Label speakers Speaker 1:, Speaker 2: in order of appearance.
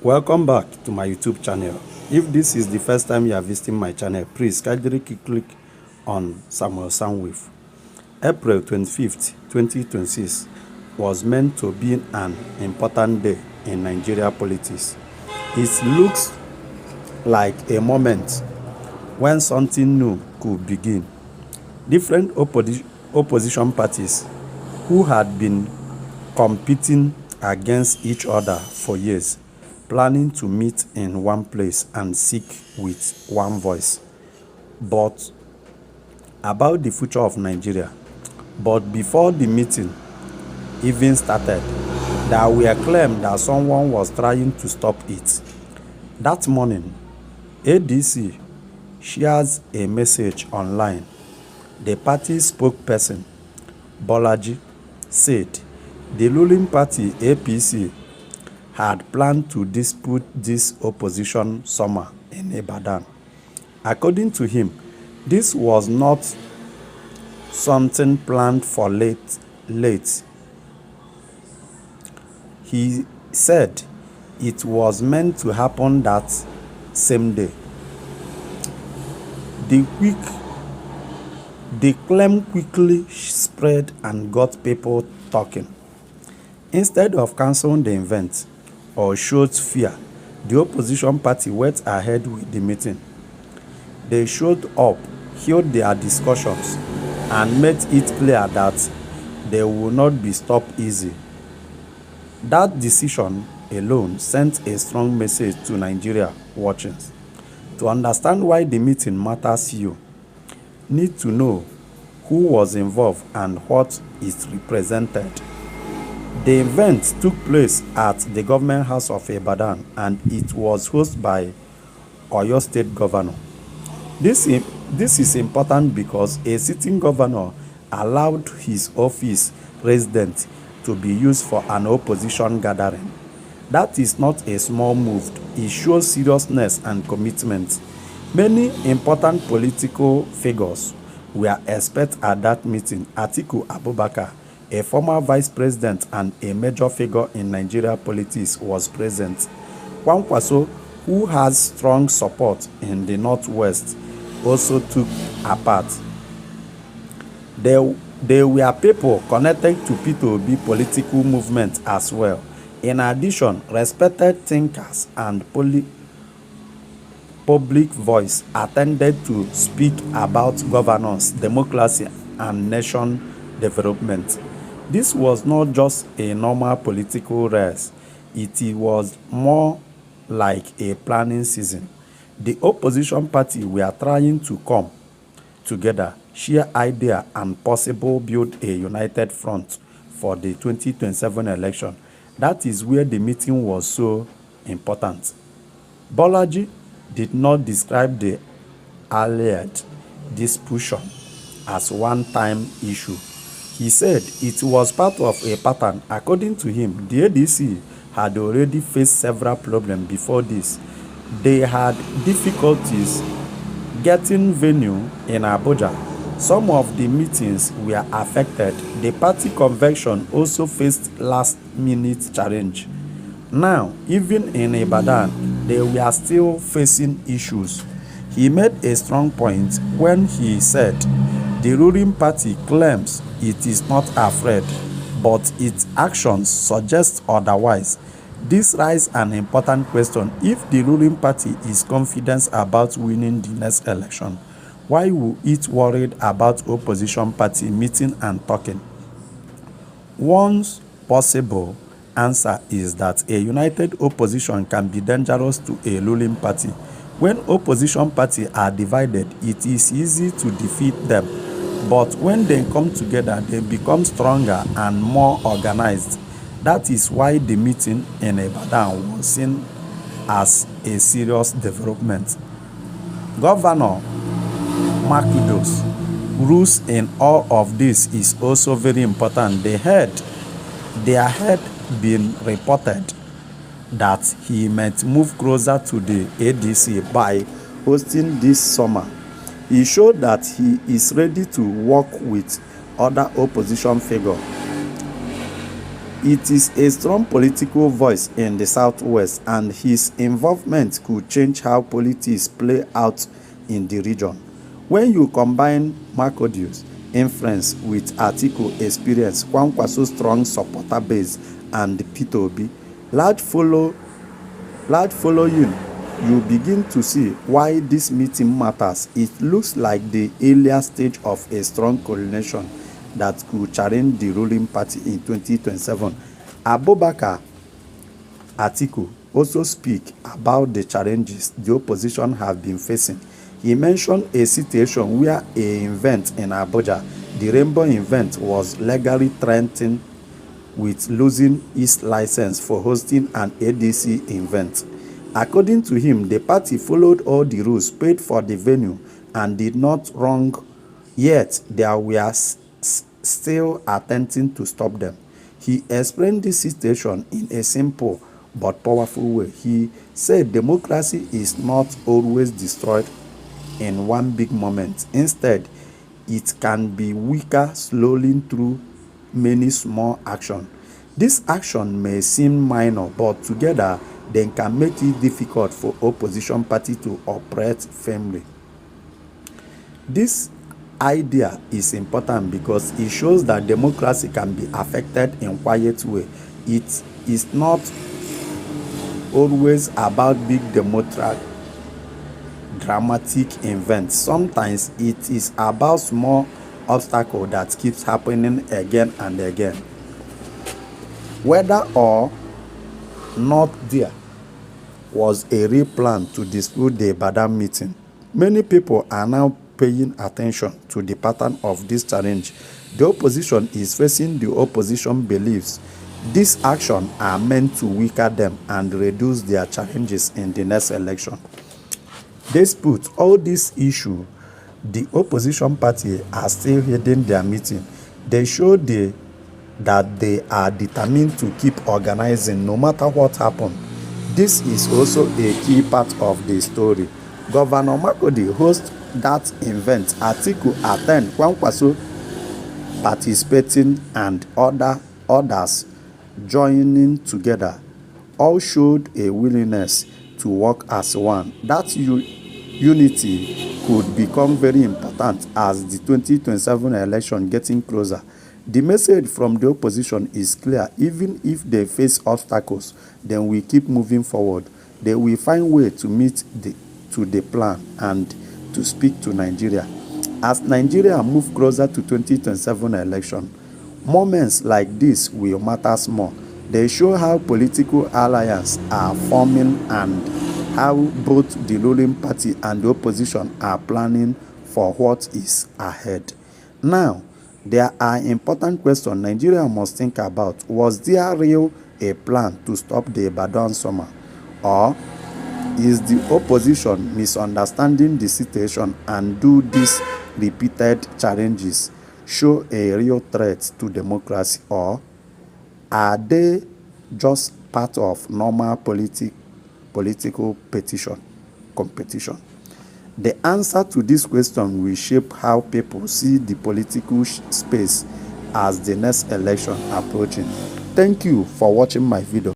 Speaker 1: Welcome back to my YouTube channel. If this is the first time you are visiting my channel, please kindly click on Samuel Soundwave. April 25th, 2026 was meant to be an important day in Nigeria politics. It looks like a moment when something new could begin. Different opposition parties who had been competing against each other for years, planning to meet in one place and speak with one voice but about the future of Nigeria. But before the meeting even started, there were claims that someone was trying to stop it. That morning, ADC shares a message online. The party spokesperson, Bolaji, said the ruling party APC had planned to dispute this opposition summer in Ibadan. According to him, this was not something planned for late. He said it was meant to happen that same day. The claim quickly spread and got people talking. Instead of canceling the event or showed fear, the opposition party went ahead with the meeting. They showed up, held their discussions, and made it clear that they will not be stopped easy. That decision alone sent a strong message to Nigeria watching. To understand why the meeting matters, you need to know who was involved and what it represented. The event took place at the Government House of Ibadan and it was hosted by Oyo State Governor. This is important because a sitting governor allowed his office residence to be used for an opposition gathering. That is not a small move. It shows seriousness and commitment. Many important political figures were expected at that meeting. Atiku Abubakar, a former vice president and a major figure in Nigeria politics, was present. Kwankwaso, who has strong support in the Northwest, also took a part. There were people connected to P2B political movement as well. In addition, respected thinkers and public voice attended to speak about governance, democracy, and nation development. This was not just a normal political race, it was more like a planning season. The opposition party were trying to come together, share ideas, and possibly build a united front for the 2027 election. That is where the meeting was so important. Bolaji did not describe the alleged disputation as one-time issue. He said it was part of a pattern. According to him, the ADC had already faced several problems before this. They had difficulties getting venue in Abuja. Some of the meetings were affected. The party convention also faced last-minute challenge. Now, even in Ibadan, they were still facing issues. He made a strong point when he said the ruling party claims it is not afraid, but its actions suggest otherwise. This raises an important question. If the ruling party is confident about winning the next election, why would it worried about opposition party meeting and talking? One possible answer is that a united opposition can be dangerous to a ruling party. When opposition parties are divided, it is easy to defeat them. But when they come together, they become stronger and more organized. That is why the meeting in Ibadan was seen as a serious development. Governor Makido's rules in all of this is also very important. There had been reported that he might move closer to the ADC by hosting this summer. He showed that he is ready to work with other opposition figures. It is a strong political voice in the Southwest, and his involvement could change how politics play out in the region. When you combine Makurdi's influence with Atiku experience, Kwankwaso's strong supporter base, and Peter Obi large following, you begin to see why this meeting matters. It looks like the earlier stage of a strong coalition that could challenge the ruling party in 2027. Abubakar Atiku also speak about the challenges the opposition have been facing. He mentioned a situation where an event in Abuja, the Rainbow event, was legally threatened with losing its license for hosting an ADC event. According to him, the party followed all the rules, paid for the venue, and did not wrong, yet there were still attempting to stop them. He explained this situation in a simple but powerful way. He said democracy is not always destroyed in one big moment. Instead, it can be weaker slowly through many small actions. This action may seem minor, but together they can make it difficult for opposition party to operate firmly. This idea is important because it shows that democracy can be affected in quiet way. It is not always about big dramatic events. Sometimes it is about small obstacle that keeps happening again and again. Whether or not there was a real plan to dispute the Ibadan meeting, many people are now paying attention to the pattern of this challenge. The opposition is facing the opposition believes these actions are meant to weaken them and reduce their challenges in the next election. Despite all these issues, the opposition party are still holding their meeting. They show that they are determined to keep organizing no matter what happens. This is also a key part of the story. Governor Makurdi hosts that event, Atiku attend, Kwankwaso participating, and others joining together. All showed a willingness to work as one. That unity could become very important as the 2027 election getting closer. The message from the opposition is clear. Even if they face obstacles, then we keep moving forward. They will find way to meet to the plan and to speak to Nigeria. As Nigeria move closer to 2027 election, moments like this will matter more. They show how political alliances are forming and how both the ruling party and the opposition are planning for what is ahead. Now, there are important questions Nigeria must think about. Was there really a plan to stop the Ibadan summer? Or is the opposition misunderstanding the situation, and do these repeated challenges show a real threat to democracy, or are they just part of normal political competition? The answer to this question will shape how people see the political space as the next election approaching. Thank you for watching my video.